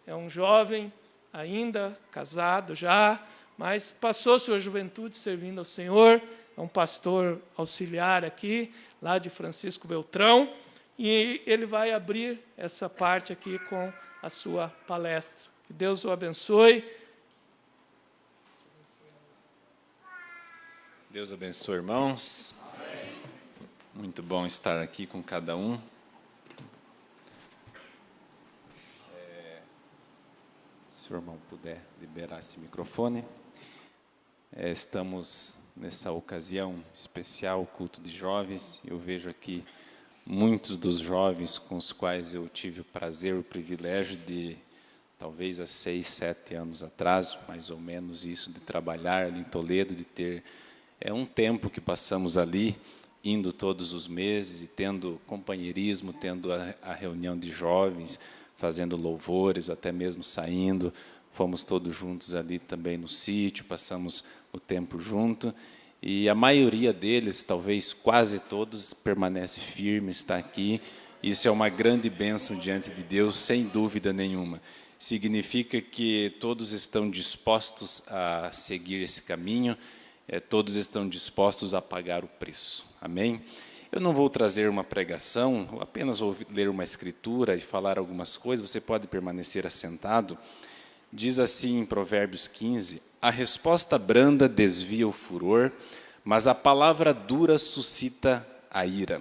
é um jovem ainda, casado já, mas passou sua juventude servindo ao Senhor, é um pastor auxiliar aqui, lá de Francisco Beltrão, e ele vai abrir essa parte aqui com a sua palestra. Que Deus o abençoe. Deus abençoe, irmãos. Amém. Muito bom estar aqui com cada um. Se o irmão puder liberar esse microfone. Estamos nessa ocasião especial, culto de jovens. Eu vejo aqui muitos dos jovens com os quais eu tive o prazer, o privilégio de, talvez há 6, 7 anos atrás, mais ou menos isso, de trabalhar ali em Toledo, de ter um tempo que passamos ali, indo todos os meses e tendo companheirismo, tendo a reunião de jovens, fazendo louvores, até mesmo saindo. Fomos todos juntos ali também no sítio, passamos o tempo junto. E a maioria deles, talvez quase todos, permanece firme, está aqui. Isso é uma grande bênção diante de Deus, sem dúvida nenhuma. Significa que todos estão dispostos a seguir esse caminho, todos estão dispostos a pagar o preço. Amém? Eu não vou trazer uma pregação, apenas vou ler uma escritura e falar algumas coisas. Você pode permanecer assentado. Diz assim em Provérbios 15, a resposta branda desvia o furor, mas a palavra dura suscita a ira.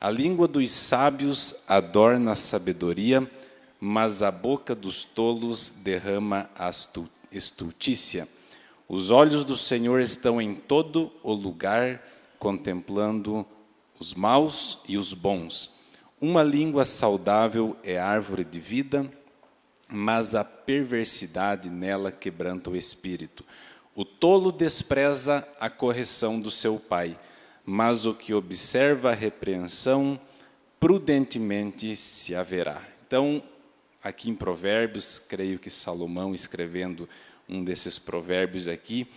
A língua dos sábios adorna a sabedoria, mas a boca dos tolos derrama a estultícia. Os olhos do Senhor estão em todo o lugar, contemplando os maus e os bons. Uma língua saudável é árvore de vida, mas a perversidade nela quebranta o espírito. O tolo despreza a correção do seu pai, mas o que observa a repreensão, prudentemente se haverá. Então, aqui em Provérbios, creio que Salomão, escrevendo um desses provérbios aqui,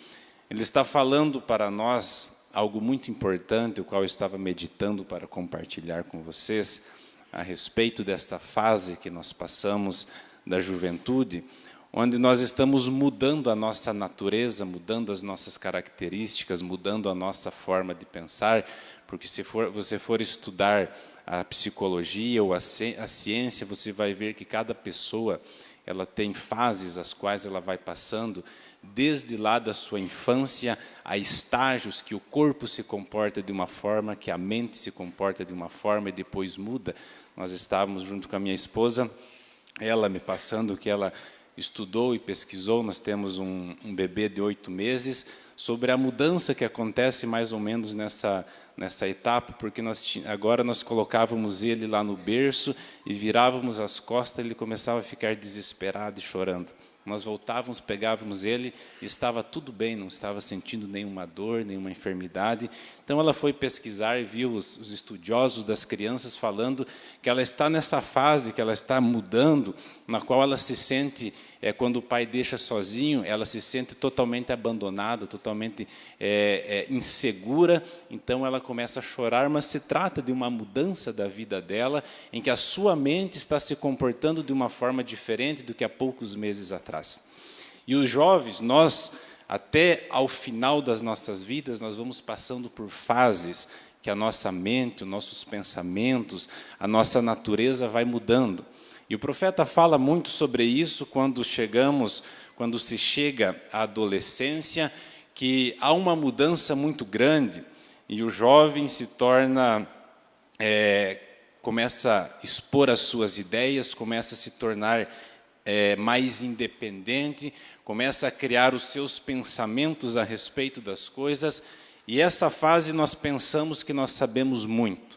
ele está falando para nós algo muito importante, o qual eu estava meditando para compartilhar com vocês, a respeito desta fase que nós passamos da juventude, onde nós estamos mudando a nossa natureza, mudando as nossas características, mudando a nossa forma de pensar, porque se você for estudar a psicologia ou a ciência, você vai ver que cada pessoa ela tem fases as quais ela vai passando, desde lá da sua infância, a estágios que o corpo se comporta de uma forma, que a mente se comporta de uma forma e depois muda. Nós estávamos junto com a minha esposa, ela me passando o que ela estudou e pesquisou. Nós temos um bebê de 8 meses, sobre a mudança que acontece mais ou menos nessa etapa, porque agora nós colocávamos ele lá no berço e virávamos as costas, ele começava a ficar desesperado e chorando. Nós voltávamos, pegávamos ele, e estava tudo bem, não estava sentindo nenhuma dor, nenhuma enfermidade. Então, ela foi pesquisar e viu os estudiosos das crianças falando que ela está nessa fase, que ela está mudando, na qual ela se sente, quando o pai deixa sozinho, ela se sente totalmente abandonada, totalmente insegura. Então, ela começa a chorar, mas se trata de uma mudança da vida dela, em que a sua mente está se comportando de uma forma diferente do que há poucos meses atrás. E os jovens, nós, até ao final das nossas vidas, nós vamos passando por fases que a nossa mente, os nossos pensamentos, a nossa natureza vai mudando. E o profeta fala muito sobre isso quando se chega à adolescência, que há uma mudança muito grande e o jovem se torna, começa a expor as suas ideias, começa a se tornar mais independente, começa a criar os seus pensamentos a respeito das coisas, e essa fase nós pensamos que nós sabemos muito.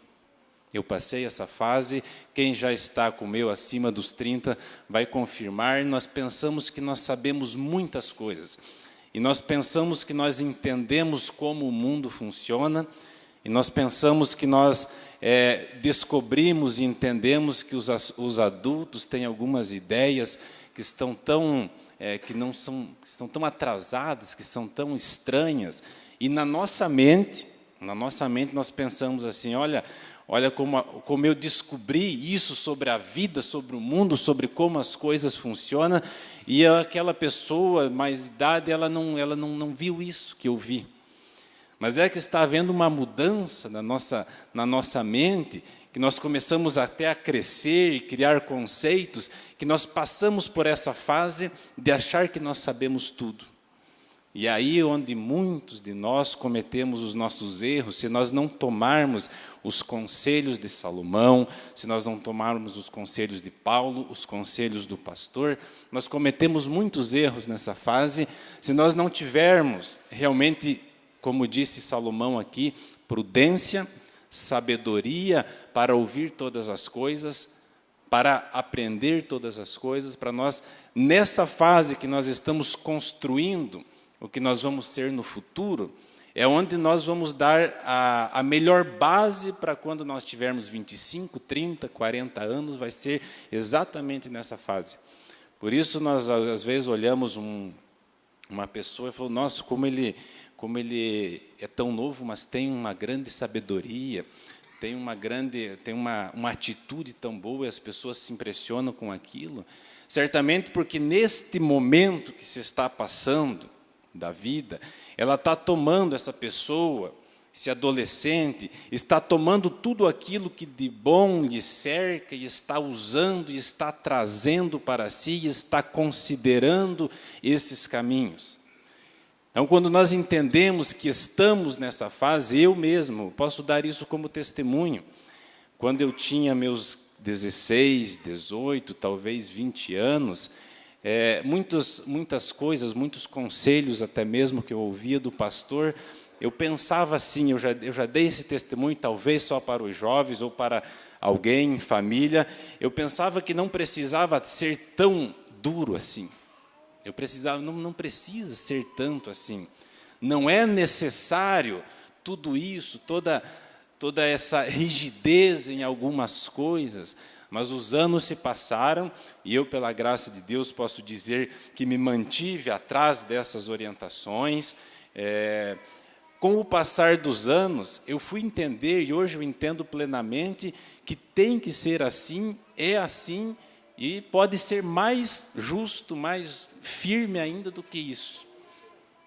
Eu passei essa fase, quem já está como eu, acima dos 30, vai confirmar, nós pensamos que nós sabemos muitas coisas, e nós pensamos que nós entendemos como o mundo funciona, e nós pensamos que nós descobrimos e entendemos que os adultos têm algumas ideias que estão tão atrasadas, que são tão estranhas. E na nossa mente nós pensamos assim, olha, olha como eu descobri isso sobre a vida, sobre o mundo, sobre como as coisas funcionam, e aquela pessoa mais idade, ela não viu isso que eu vi. Mas é que está havendo uma mudança na nossa mente, que nós começamos até a crescer e criar conceitos, que nós passamos por essa fase de achar que nós sabemos tudo. E aí onde muitos de nós cometemos os nossos erros, se nós não tomarmos os conselhos de Salomão, se nós não tomarmos os conselhos de Paulo, os conselhos do pastor, nós cometemos muitos erros nessa fase, se nós não tivermos realmente, como disse Salomão aqui, prudência, sabedoria para ouvir todas as coisas, para aprender todas as coisas, para nós, nesta fase que nós estamos construindo, o que nós vamos ser no futuro, é onde nós vamos dar a melhor base para quando nós tivermos 25, 30, 40 anos, vai ser exatamente nessa fase. Por isso, nós, às vezes, olhamos uma pessoa e falamos, nossa, como ele é tão novo, mas tem uma grande sabedoria, tem uma atitude tão boa, e as pessoas se impressionam com aquilo. Certamente porque neste momento que se está passando da vida, ela está tomando essa pessoa, esse adolescente, está tomando tudo aquilo que de bom lhe cerca, e está usando, e está trazendo para si, e está considerando esses caminhos. Então, quando nós entendemos que estamos nessa fase, eu mesmo posso dar isso como testemunho. Quando eu tinha meus 16, 18, talvez 20 anos, muitas coisas, muitos conselhos até mesmo que eu ouvia do pastor, eu pensava assim, eu já dei esse testemunho talvez só para os jovens ou para alguém em família, eu pensava que não precisava ser tão duro assim. Eu precisava, não precisa ser tanto assim. Não é necessário tudo isso, toda essa rigidez em algumas coisas. Mas os anos se passaram e eu, pela graça de Deus, posso dizer que me mantive atrás dessas orientações. Com o passar dos anos, eu fui entender, e hoje eu entendo plenamente, que tem que ser assim, é assim, e pode ser mais justo, mais firme ainda do que isso.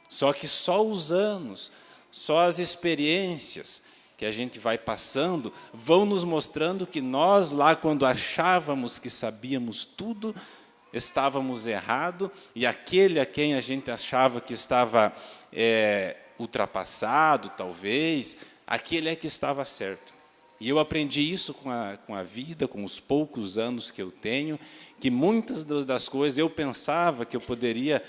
Só que só os anos, só as experiências que a gente vai passando, vão nos mostrando que nós, lá quando achávamos que sabíamos tudo, estávamos errados, e aquele a quem a gente achava que estava ultrapassado, talvez, aquele é que estava certo. E eu aprendi isso com a vida, com os poucos anos que eu tenho, que muitas das coisas eu pensava que eu poderia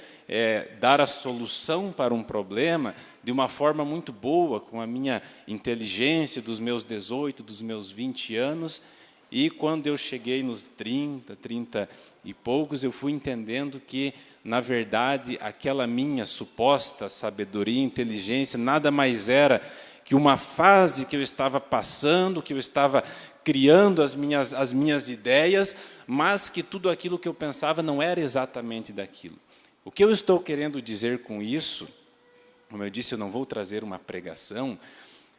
dar a solução para um problema de uma forma muito boa, com a minha inteligência dos meus 18, dos meus 20 anos, e quando eu cheguei nos 30 e poucos, eu fui entendendo que, na verdade, aquela minha suposta sabedoria e inteligência nada mais era que uma fase que eu estava passando, que eu estava criando as minhas ideias, mas que tudo aquilo que eu pensava não era exatamente daquilo. O que eu estou querendo dizer com isso, como eu disse, eu não vou trazer uma pregação,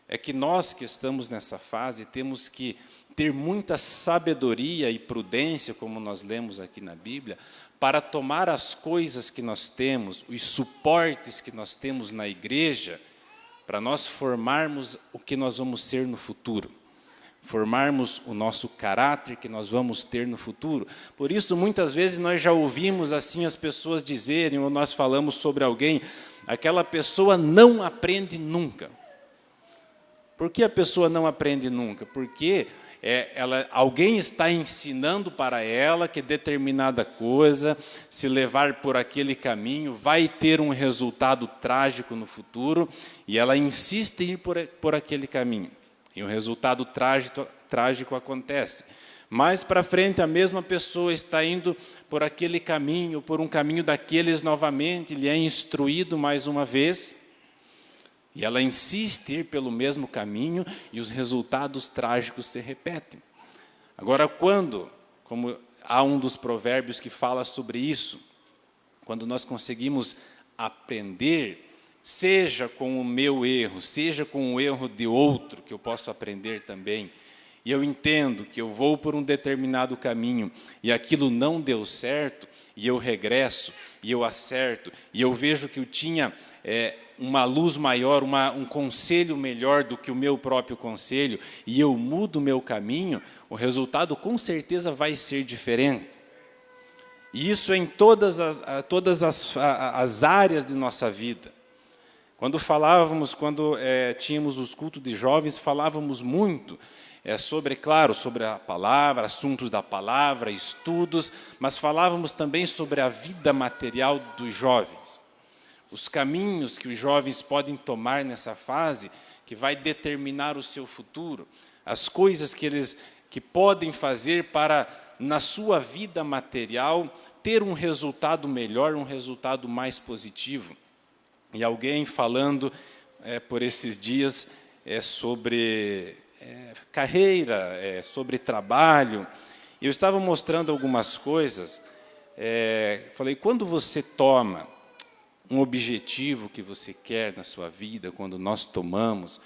é que nós que estamos nessa fase temos que ter muita sabedoria e prudência, como nós lemos aqui na Bíblia, para tomar as coisas que nós temos, os suportes que nós temos na igreja, para nós formarmos o que nós vamos ser no futuro, formarmos o nosso caráter que nós vamos ter no futuro. Por isso, muitas vezes, nós já ouvimos assim as pessoas dizerem, ou nós falamos sobre alguém, aquela pessoa não aprende nunca. Por que a pessoa não aprende nunca? Porque alguém está ensinando para ela que determinada coisa, se levar por aquele caminho, vai ter um resultado trágico no futuro, e ela insiste em ir por aquele caminho. E o resultado trágico acontece. Mais para frente, a mesma pessoa está indo por aquele caminho, por um caminho daqueles novamente, lhe é instruído mais uma vez, e ela insiste em ir pelo mesmo caminho, e os resultados trágicos se repetem. Agora, como há um dos provérbios que fala sobre isso, quando nós conseguimos aprender, seja com o meu erro, seja com o erro de outro, que eu posso aprender também, e eu entendo que eu vou por um determinado caminho e aquilo não deu certo, e eu regresso, e eu acerto, e eu vejo que eu tinha uma luz maior, um conselho melhor do que o meu próprio conselho, e eu mudo o meu caminho, o resultado com certeza vai ser diferente. E isso é em todas as áreas de nossa vida. Quando tínhamos os cultos de jovens, falávamos muito sobre a palavra, assuntos da palavra, estudos, mas falávamos também sobre a vida material dos jovens. Os caminhos que os jovens podem tomar nessa fase, que vai determinar o seu futuro, as coisas que podem fazer para, na sua vida material, ter um resultado melhor, um resultado mais positivo. E alguém falando por esses dias sobre carreira, sobre trabalho. Eu estava mostrando algumas coisas. Falei, quando você toma um objetivo que você quer na sua vida, quando nós tomamos,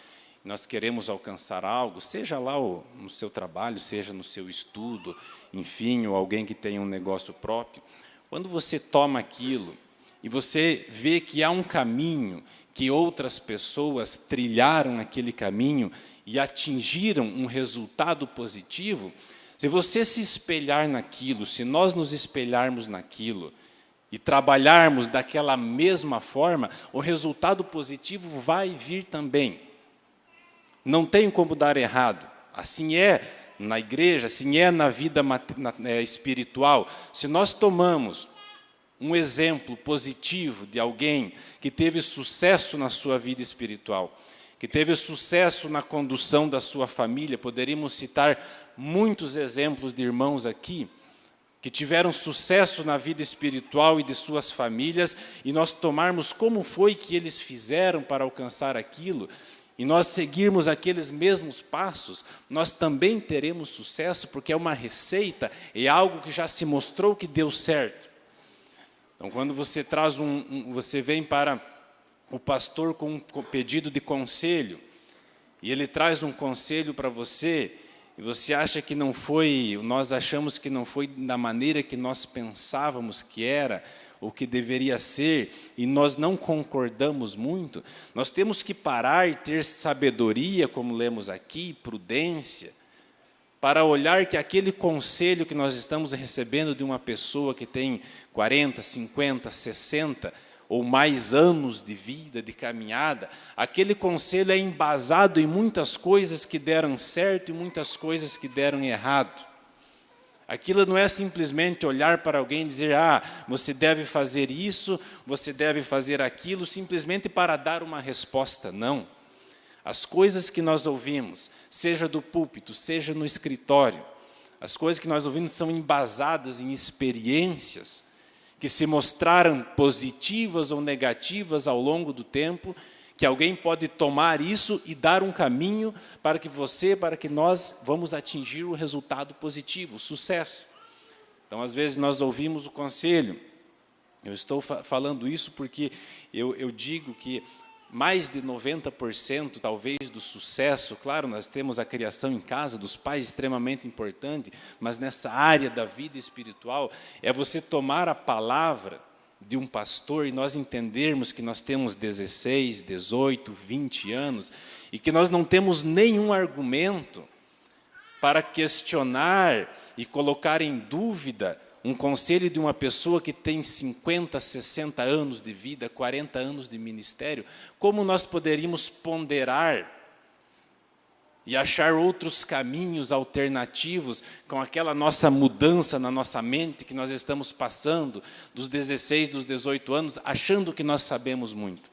nós queremos alcançar algo, seja lá no seu trabalho, seja no seu estudo, enfim, ou alguém que tem um negócio próprio, quando você toma aquilo e você vê que há um caminho, que outras pessoas trilharam aquele caminho e atingiram um resultado positivo, se você se espelhar naquilo, se nós nos espelharmos naquilo e trabalharmos daquela mesma forma, o resultado positivo vai vir também. Não tem como dar errado. Assim é na igreja, assim é na vida espiritual. Se nós tomamos um exemplo positivo de alguém que teve sucesso na sua vida espiritual, que teve sucesso na condução da sua família, poderíamos citar muitos exemplos de irmãos aqui, que tiveram sucesso na vida espiritual e de suas famílias, e nós tomarmos como foi que eles fizeram para alcançar aquilo, e nós seguirmos aqueles mesmos passos, nós também teremos sucesso, porque é uma receita, é algo que já se mostrou que deu certo. Então, quando você você vem para o pastor com um pedido de conselho, e ele traz um conselho para você, e você acha que não foi, nós achamos que não foi da maneira que nós pensávamos que era, ou que deveria ser, e nós não concordamos muito, nós temos que parar e ter sabedoria, como lemos aqui, prudência, para olhar que aquele conselho que nós estamos recebendo de uma pessoa que tem 40, 50, 60 ou mais anos de vida, de caminhada, aquele conselho é embasado em muitas coisas que deram certo e muitas coisas que deram errado. Aquilo não é simplesmente olhar para alguém e dizer, você deve fazer isso, você deve fazer aquilo, simplesmente para dar uma resposta. Não. As coisas que nós ouvimos, seja do púlpito, seja no escritório, as coisas que nós ouvimos são embasadas em experiências que se mostraram positivas ou negativas ao longo do tempo, que alguém pode tomar isso e dar um caminho para que nós vamos atingir o resultado positivo, o sucesso. Então, às vezes, nós ouvimos o conselho. Eu estou falando isso porque eu digo que mais de 90%, talvez, do sucesso, claro, nós temos a criação em casa, dos pais, extremamente importante, mas nessa área da vida espiritual, é você tomar a palavra de um pastor e nós entendermos que nós temos 16, 18, 20 anos e que nós não temos nenhum argumento para questionar e colocar em dúvida um conselho de uma pessoa que tem 50, 60 anos de vida, 40 anos de ministério, como nós poderíamos ponderar e achar outros caminhos alternativos com aquela nossa mudança na nossa mente que nós estamos passando dos 16, dos 18 anos, achando que nós sabemos muito.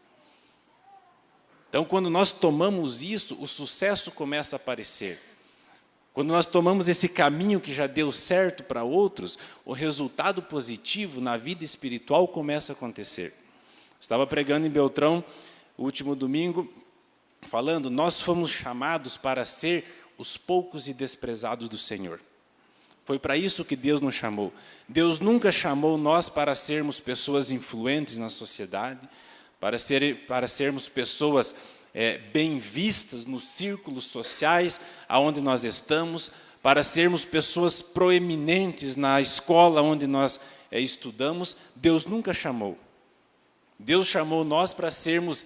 Então, quando nós tomamos isso, o sucesso começa a aparecer. Quando nós tomamos esse caminho que já deu certo para outros, o resultado positivo na vida espiritual começa a acontecer. Estava pregando em Beltrão, o último domingo, falando, nós fomos chamados para ser os poucos e desprezados do Senhor. Foi para isso que Deus nos chamou. Deus nunca chamou nós para sermos pessoas influentes na sociedade, para sermos pessoas bem vistas nos círculos sociais aonde nós estamos, para sermos pessoas proeminentes na escola onde nós estudamos. Deus nunca chamou. Deus chamou nós para sermos,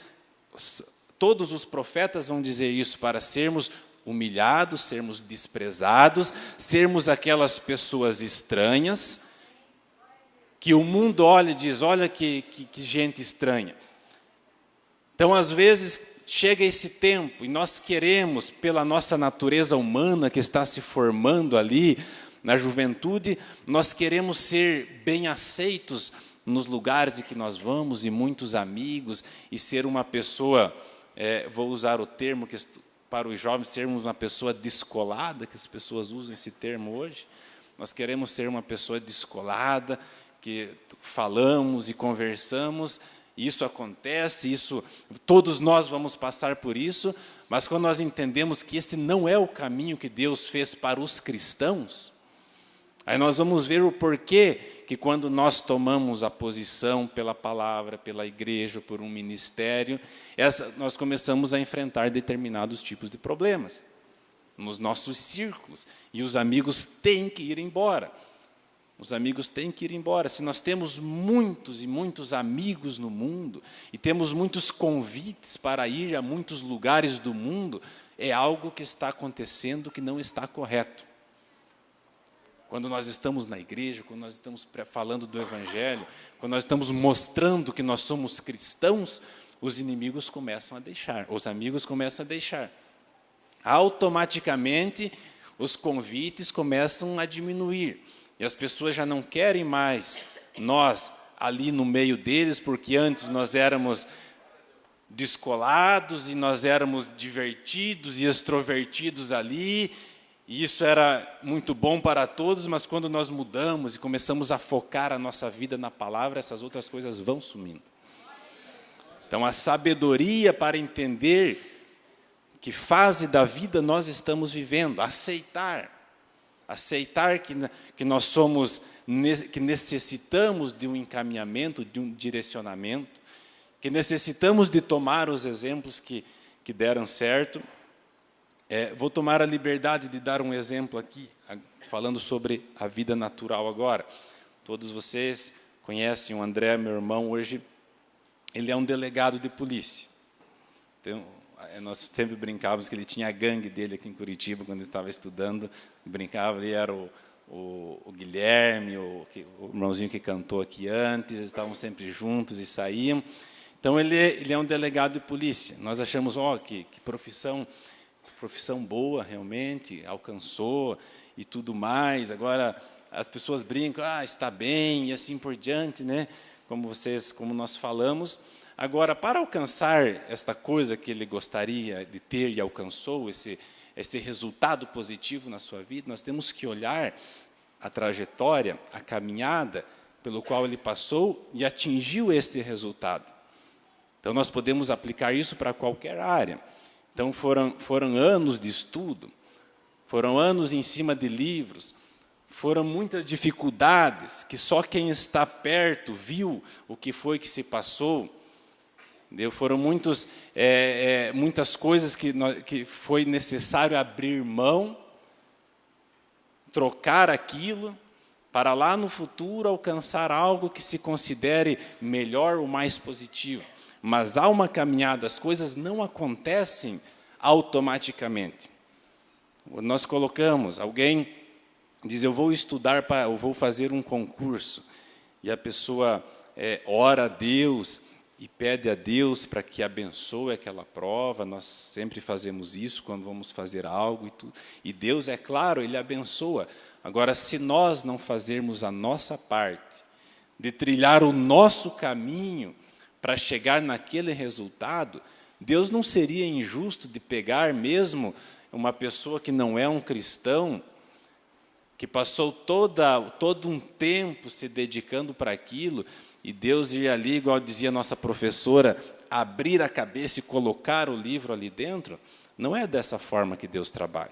todos os profetas vão dizer isso, para sermos humilhados, sermos desprezados, sermos aquelas pessoas estranhas, que o mundo olha e diz, olha que gente estranha. Então, às vezes, chega esse tempo e nós queremos, pela nossa natureza humana que está se formando ali na juventude, nós queremos ser bem aceitos nos lugares em que nós vamos, e muitos amigos, e ser uma pessoa, vou usar o termo que para os jovens, sermos uma pessoa descolada, que as pessoas usam esse termo hoje. Nós queremos ser uma pessoa descolada, que falamos e conversamos. Isso acontece, todos nós vamos passar por isso, mas quando nós entendemos que este não é o caminho que Deus fez para os cristãos, aí nós vamos ver o porquê que quando nós tomamos a posição pela palavra, pela igreja, por um ministério, nós começamos a enfrentar determinados tipos de problemas nos nossos círculos, e os amigos têm que ir embora. Os amigos têm que ir embora. Se nós temos muitos e muitos amigos no mundo, e temos muitos convites para ir a muitos lugares do mundo, é algo que está acontecendo que não está correto. Quando nós estamos na igreja, quando nós estamos falando do Evangelho, quando nós estamos mostrando que nós somos cristãos, os inimigos começam a deixar, os amigos começam a deixar. Automaticamente, os convites começam a diminuir. E as pessoas já não querem mais nós ali no meio deles, porque antes nós éramos descolados e nós éramos divertidos e extrovertidos ali, e isso era muito bom para todos, mas quando nós mudamos e começamos a focar a nossa vida na palavra, essas outras coisas vão sumindo. Então, a sabedoria para entender que fase da vida nós estamos vivendo, aceitar que nós somos, que necessitamos de um encaminhamento, de um direcionamento, que necessitamos de tomar os exemplos que deram certo. Vou tomar a liberdade de dar um exemplo aqui, falando sobre a vida natural agora. Todos vocês conhecem o André, meu irmão, hoje ele é um delegado de polícia. Então, nós sempre brincávamos que ele tinha a gangue dele aqui em Curitiba, quando estava estudando, brincava, ele era o Guilherme, o irmãozinho que cantou aqui antes, eles estavam sempre juntos e saíam. Então, ele é um delegado de polícia. Nós achamos, que profissão boa, realmente, alcançou e tudo mais. Agora, as pessoas brincam, está bem, e assim por diante, né? Como nós falamos. Agora, para alcançar esta coisa que ele gostaria de ter e alcançou, esse resultado positivo na sua vida, nós temos que olhar a trajetória, a caminhada pelo qual ele passou e atingiu este resultado. Então, nós podemos aplicar isso para qualquer área. Então, foram anos de estudo, foram anos em cima de livros, foram muitas dificuldades que só quem está perto viu o que foi que se passou. Foram muitas coisas que foi necessário abrir mão, trocar aquilo, para lá no futuro alcançar algo que se considere melhor ou mais positivo. Mas há uma caminhada, as coisas não acontecem automaticamente. Nós colocamos, alguém diz, eu vou estudar, eu vou fazer um concurso, e a pessoa ora a Deus, e pede a Deus para que abençoe aquela prova. Nós sempre fazemos isso quando vamos fazer algo e tudo. E Deus, é claro, Ele abençoa. Agora, se nós não fazermos a nossa parte, de trilhar o nosso caminho para chegar naquele resultado, Deus não seria injusto de pegar mesmo uma pessoa que não é um cristão, que passou todo um tempo se dedicando para aquilo, e Deus ir ali, igual dizia a nossa professora, abrir a cabeça e colocar o livro ali dentro. Não é dessa forma que Deus trabalha.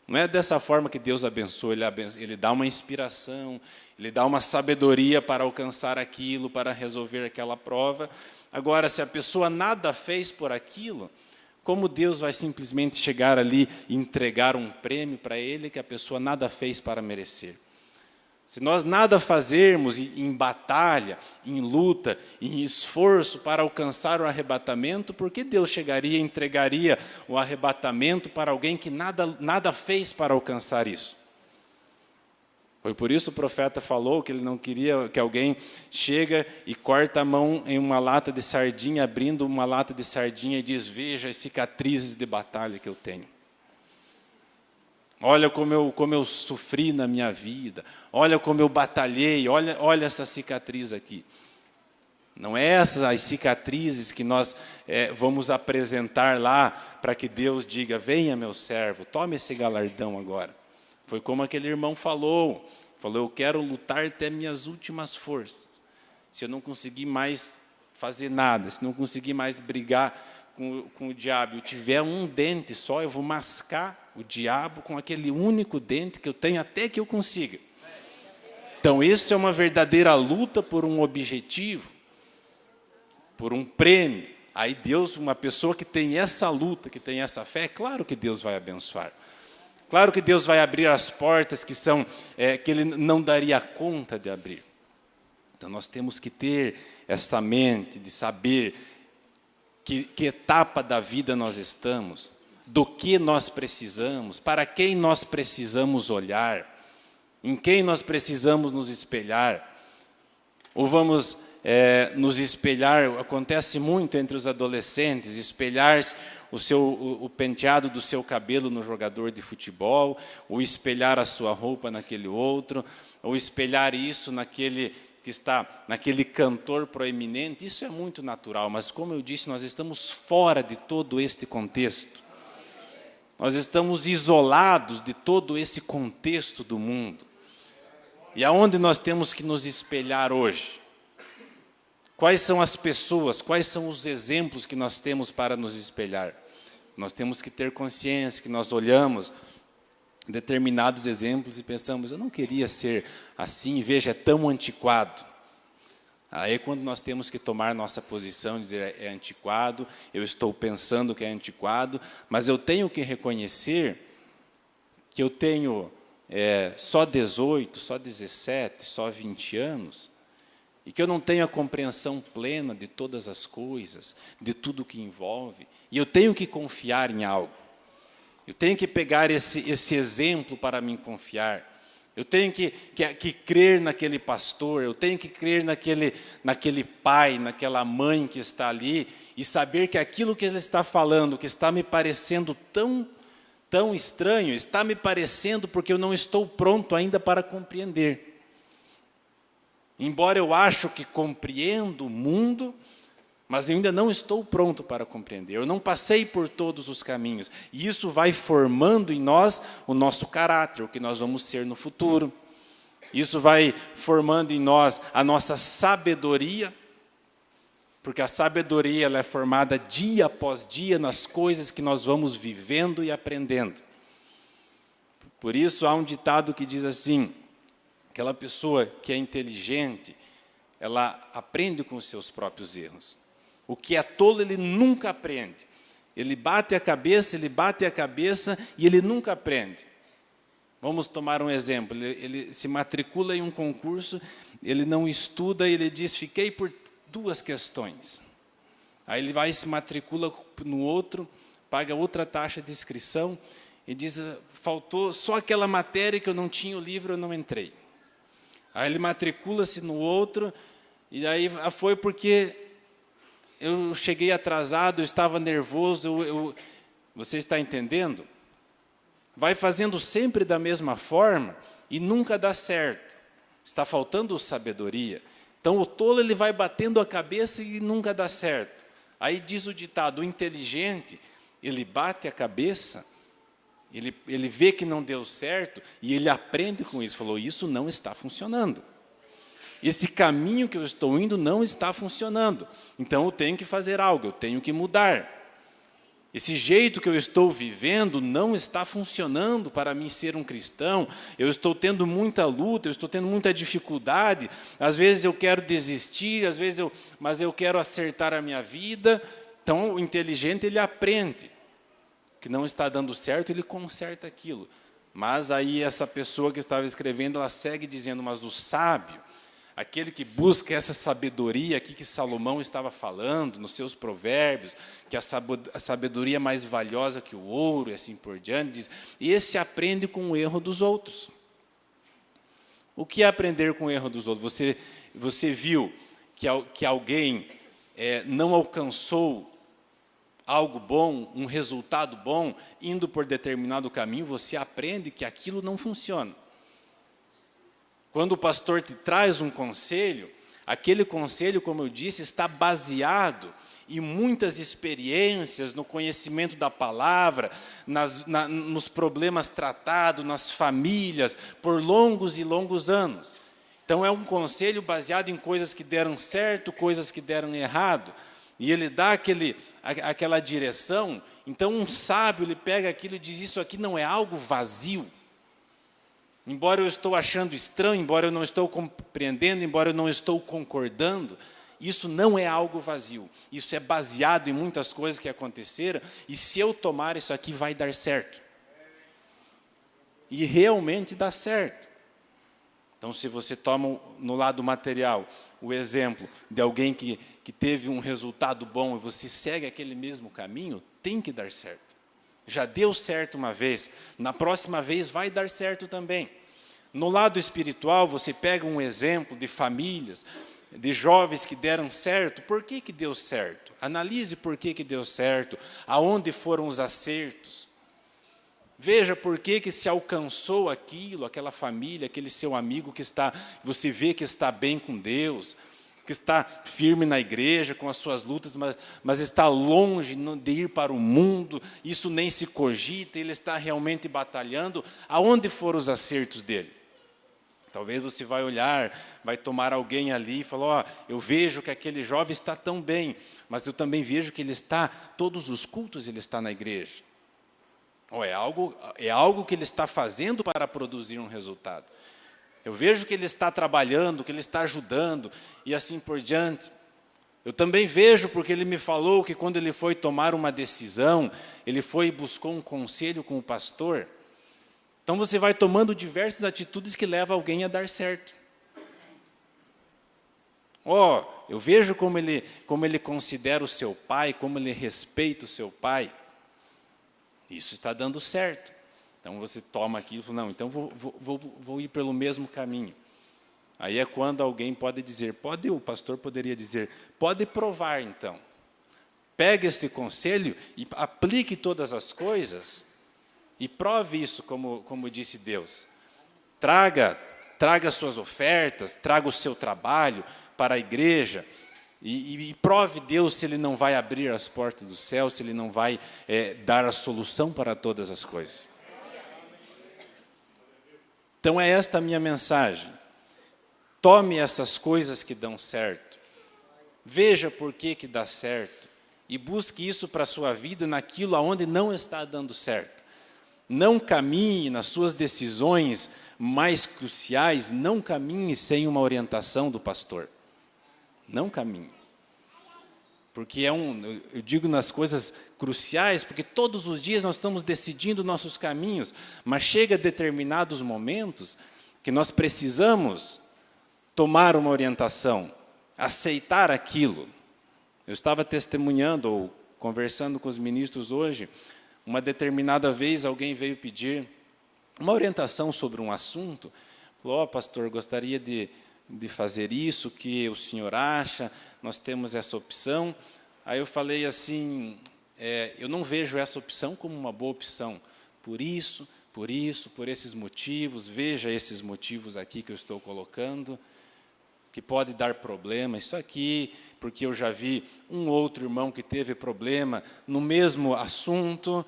Não é dessa forma que Deus abençoa. Ele dá uma inspiração, Ele dá uma sabedoria para alcançar aquilo, para resolver aquela prova. Agora, se a pessoa nada fez por aquilo, Como Deus vai simplesmente chegar ali e entregar um prêmio para ele que a pessoa nada fez para merecer? Se nós nada fazermos em batalha, em luta, em esforço para alcançar o arrebatamento, por que Deus chegaria e entregaria o arrebatamento para alguém que nada fez para alcançar isso? Foi por isso o profeta falou que ele não queria que alguém chega e corta a mão em uma lata de sardinha, abrindo uma lata de sardinha e diz: veja as cicatrizes de batalha que eu tenho. Olha como eu sofri na minha vida, olha como eu batalhei, olha essa cicatriz aqui. Não é essas as cicatrizes que nós vamos apresentar lá para que Deus diga: venha meu servo, tome esse galardão agora. Foi como aquele irmão falou, eu quero lutar até minhas últimas forças. Se eu não conseguir mais fazer nada, se não conseguir mais brigar com o diabo, eu tiver um dente só, eu vou mascar o diabo com aquele único dente que eu tenho até que eu consiga. Então, isso é uma verdadeira luta por um objetivo, por um prêmio. Aí Deus, uma pessoa que tem essa luta, que tem essa fé, é claro que Deus vai abençoar. Claro que Deus vai abrir as portas que Ele não daria conta de abrir. Então, nós temos que ter esta mente de saber que etapa da vida nós estamos, do que nós precisamos, para quem nós precisamos olhar, em quem nós precisamos nos espelhar. Ou vamos nos espelhar, acontece muito entre os adolescentes, espelhar o penteado do seu cabelo no jogador de futebol, ou espelhar a sua roupa naquele outro, ou espelhar isso naquele que está naquele cantor proeminente. Isso é muito natural, mas como eu disse, nós estamos fora de todo este contexto. Nós estamos isolados de todo esse contexto do mundo. E aonde nós temos que nos espelhar hoje? Quais são as pessoas, quais são os exemplos que nós temos para nos espelhar? Nós temos que ter consciência que nós olhamos determinados exemplos e pensamos: eu não queria ser assim, veja, é tão antiquado. Aí quando nós temos que tomar nossa posição, dizer é antiquado, eu estou pensando que é antiquado, mas eu tenho que reconhecer que eu tenho só 18, só 17, só 20 anos, e que eu não tenho a compreensão plena de todas as coisas, de tudo que envolve, e eu tenho que confiar em algo. Eu tenho que pegar esse exemplo para me confiar. Eu tenho que crer naquele pastor, eu tenho que crer naquele pai, naquela mãe que está ali, e saber que aquilo que ele está falando, que está me parecendo tão estranho, está me parecendo porque eu não estou pronto ainda para compreender. Embora eu acho que compreendo o mundo, mas eu ainda não estou pronto para compreender. Eu não passei por todos os caminhos. E isso vai formando em nós o nosso caráter, o que nós vamos ser no futuro. Isso vai formando em nós a nossa sabedoria, porque a sabedoria ela é formada dia após dia nas coisas que nós vamos vivendo e aprendendo. Por isso há um ditado que diz assim: aquela pessoa que é inteligente, ela aprende com os seus próprios erros. O que é tolo, ele nunca aprende. Ele bate a cabeça e ele nunca aprende. Vamos tomar um exemplo. Ele se matricula em um concurso, ele não estuda, ele diz: fiquei por 2 questões. Aí ele vai e se matricula no outro, paga outra taxa de inscrição e diz: faltou só aquela matéria que eu não tinha o livro, eu não entrei. Aí ele matricula-se no outro, e aí foi porque eu cheguei atrasado, eu estava nervoso, você está entendendo? Vai fazendo sempre da mesma forma e nunca dá certo. Está faltando sabedoria. Então o tolo ele vai batendo a cabeça e nunca dá certo. Aí diz o ditado: o inteligente, ele bate a cabeça, ele vê que não deu certo e ele aprende com isso. Falou: isso não está funcionando. Esse caminho que eu estou indo não está funcionando. Então eu tenho que fazer algo, eu tenho que mudar. Esse jeito que eu estou vivendo não está funcionando para mim ser um cristão. Eu estou tendo muita luta, eu estou tendo muita dificuldade. Às vezes eu quero desistir, mas eu quero acertar a minha vida. Então o inteligente ele aprende. que não está dando certo, ele conserta aquilo. Mas aí essa pessoa que estava escrevendo, ela segue dizendo, mas o sábio, aquele que busca essa sabedoria aqui que Salomão estava falando nos seus provérbios, que a sabedoria é mais valiosa que o ouro e assim por diante, diz, esse aprende com o erro dos outros. O que é aprender com o erro dos outros? Você viu que alguém não alcançou algo bom, um resultado bom, indo por determinado caminho, você aprende que aquilo não funciona. Quando o pastor te traz um conselho, aquele conselho, como eu disse, está baseado em muitas experiências, no conhecimento da palavra, nos problemas tratados, nas famílias, por longos e longos anos. Então, é um conselho baseado em coisas que deram certo, coisas que deram errado. E ele dá aquela direção. Então, um sábio, ele pega aquilo e diz, isso aqui não é algo vazio. Embora eu estou achando estranho, embora eu não estou compreendendo, embora eu não estou concordando, isso não é algo vazio. Isso é baseado em muitas coisas que aconteceram, e se eu tomar isso aqui, vai dar certo. E realmente dá certo. Então, se você toma no lado material o exemplo de alguém que teve um resultado bom e você segue aquele mesmo caminho, tem que dar certo. Já deu certo uma vez, na próxima vez vai dar certo também. No lado espiritual, você pega um exemplo de famílias, de jovens que deram certo. Por que deu certo? Analise por que deu certo, aonde foram os acertos. Veja por que se alcançou aquilo, aquela família, aquele seu amigo que você vê que está bem com Deus, que está firme na igreja, com as suas lutas, mas está longe de ir para o mundo, isso nem se cogita, ele está realmente batalhando. Aonde foram os acertos dele? Talvez você vai olhar, vai tomar alguém ali e falar, eu vejo que aquele jovem está tão bem, mas eu também vejo que ele está, todos os cultos ele está na igreja. É algo que ele está fazendo para produzir um resultado. Eu vejo que ele está trabalhando, que ele está ajudando, e assim por diante. Eu também vejo, porque ele me falou que quando ele foi tomar uma decisão, ele foi e buscou um conselho com o pastor. Então você vai tomando diversas atitudes que levam alguém a dar certo. Eu vejo como ele considera o seu pai, como ele respeita o seu pai. Isso está dando certo. Então você toma aquilo e fala, não, então vou ir pelo mesmo caminho. Aí é quando alguém pode dizer, o pastor poderia dizer, pode provar então. Pegue este conselho e aplique todas as coisas e prove isso, como disse Deus. Traga suas ofertas, traga o seu trabalho para a igreja, e prove Deus se Ele não vai abrir as portas do céu, se Ele não vai dar a solução para todas as coisas. Então é esta a minha mensagem. Tome essas coisas que dão certo, veja por que dá certo, e busque isso para a sua vida naquilo aonde não está dando certo. Não caminhe nas suas decisões mais cruciais, não caminhe sem uma orientação do pastor. Não caminhe. Porque eu digo nas coisas cruciais, porque todos os dias nós estamos decidindo nossos caminhos, mas chega a determinados momentos que nós precisamos tomar uma orientação, aceitar aquilo. Eu estava testemunhando ou conversando com os ministros hoje, uma determinada vez alguém veio pedir uma orientação sobre um assunto, falou, pastor, gostaria de fazer isso, que o senhor acha, nós temos essa opção. Aí eu falei assim, eu não vejo essa opção como uma boa opção, por esses motivos, veja esses motivos aqui que eu estou colocando, que pode dar problema, isso aqui, porque eu já vi um outro irmão que teve problema no mesmo assunto,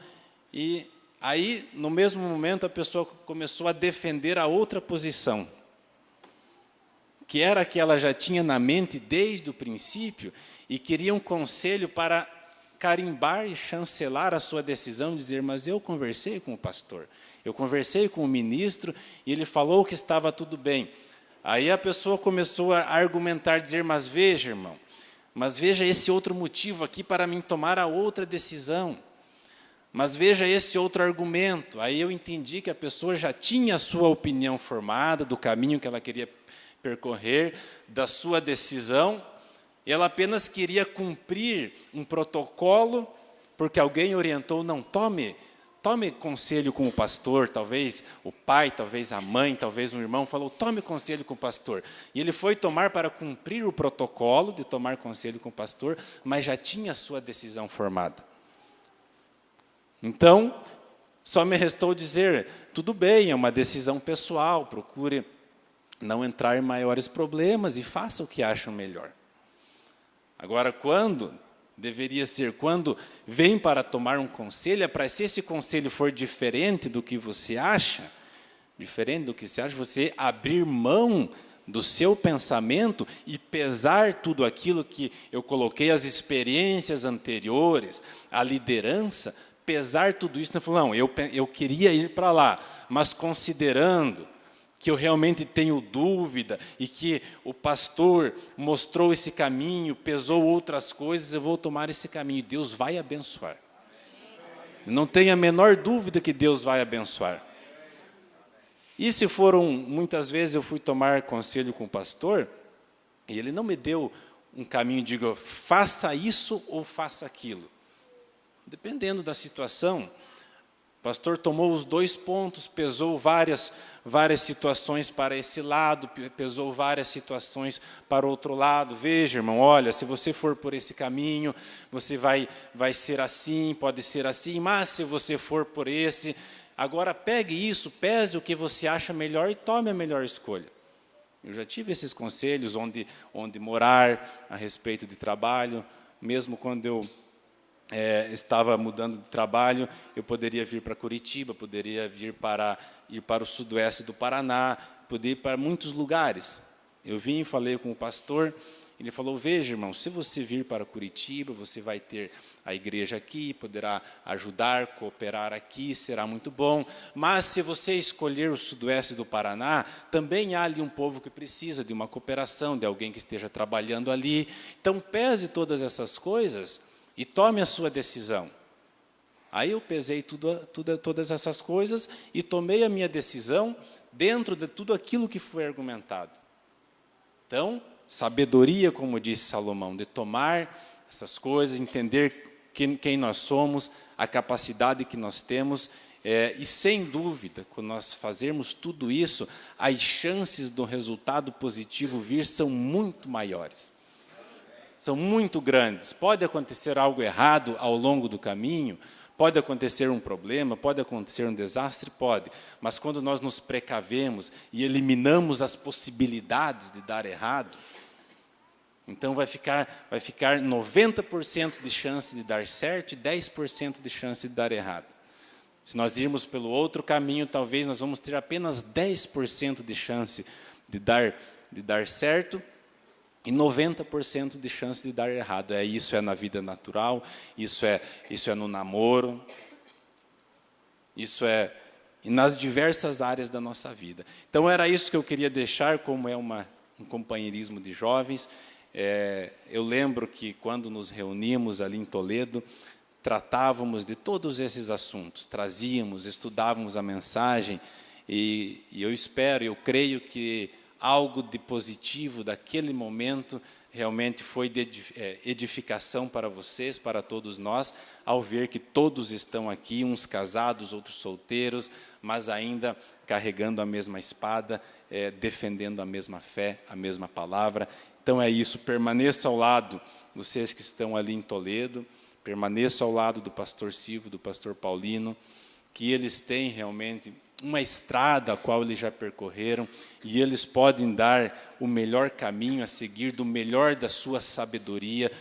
e aí, no mesmo momento, a pessoa começou a defender a outra posição, que era a que ela já tinha na mente desde o princípio, e queria um conselho para carimbar e chancelar a sua decisão, dizer, mas eu conversei com o pastor, eu conversei com o ministro, e ele falou que estava tudo bem. Aí a pessoa começou a argumentar, dizer, mas veja, irmão, mas veja esse outro motivo aqui para mim tomar a outra decisão. Mas veja esse outro argumento. Aí eu entendi que a pessoa já tinha a sua opinião formada, do caminho que ela queria percorrer, da sua decisão. Ela apenas queria cumprir um protocolo, porque alguém orientou, não, tome conselho com o pastor, talvez o pai, talvez a mãe, talvez um irmão, falou, tome conselho com o pastor. E ele foi tomar para cumprir o protocolo de tomar conselho com o pastor, mas já tinha a sua decisão formada. Então, só me restou dizer, tudo bem, é uma decisão pessoal, procure não entrar em maiores problemas e faça o que acham melhor. Agora, quando vem para tomar um conselho, é para se esse conselho for diferente do que você acha, você abrir mão do seu pensamento e pesar tudo aquilo que eu coloquei, as experiências anteriores, a liderança, pesar tudo isso, não, eu queria ir para lá, mas considerando que eu realmente tenho dúvida e que o pastor mostrou esse caminho, pesou outras coisas, eu vou tomar esse caminho. Deus vai abençoar. Não tenha a menor dúvida que Deus vai abençoar. E se muitas vezes eu fui tomar conselho com o pastor, e ele não me deu um caminho, digo, faça isso ou faça aquilo. Dependendo da situação, o pastor tomou os 2 pontos, pesou várias situações para esse lado, pesou várias situações para o outro lado. Veja, irmão, olha, se você for por esse caminho, você vai ser assim, pode ser assim, mas se você for por esse, agora pegue isso, pese o que você acha melhor e tome a melhor escolha. Eu já tive esses conselhos onde morar, a respeito de trabalho, mesmo quando eu estava mudando de trabalho, eu poderia vir para Curitiba, poderia ir para o sudoeste do Paraná, poderia ir para muitos lugares. Eu vim e falei com o pastor, ele falou, veja, irmão, se você vir para Curitiba, você vai ter a igreja aqui, poderá ajudar, cooperar aqui, será muito bom, mas se você escolher o sudoeste do Paraná, também há ali um povo que precisa de uma cooperação, de alguém que esteja trabalhando ali. Então, pese todas essas coisas e tome a sua decisão. Aí eu pesei todas essas coisas e tomei a minha decisão dentro de tudo aquilo que foi argumentado. Então, sabedoria, como disse Salomão, de tomar essas coisas, entender quem nós somos, a capacidade que nós temos, e sem dúvida, quando nós fazermos tudo isso, as chances do resultado positivo vir são muito maiores. São muito grandes. Pode acontecer algo errado ao longo do caminho, pode acontecer um problema, pode acontecer um desastre, pode. Mas quando nós nos precavemos e eliminamos as possibilidades de dar errado, então vai ficar 90% de chance de dar certo e 10% de chance de dar errado. Se nós irmos pelo outro caminho, talvez nós vamos ter apenas 10% de chance de dar certo, e 90% de chance de dar errado. Isso é na vida natural, isso é no namoro, isso é nas diversas áreas da nossa vida. Então, era isso que eu queria deixar, como um companheirismo de jovens. Eu lembro que, quando nos reunimos ali em Toledo, tratávamos de todos esses assuntos, trazíamos, estudávamos a mensagem, e eu creio que algo de positivo daquele momento realmente foi de edificação para vocês, para todos nós, ao ver que todos estão aqui, uns casados, outros solteiros, mas ainda carregando a mesma espada, defendendo a mesma fé, a mesma palavra. Então é isso, permaneça ao lado, vocês que estão ali em Toledo, permaneça ao lado do pastor Silvio, do pastor Paulino, que eles têm realmente uma estrada a qual eles já percorreram, e eles podem dar o melhor caminho a seguir, do melhor da sua sabedoria,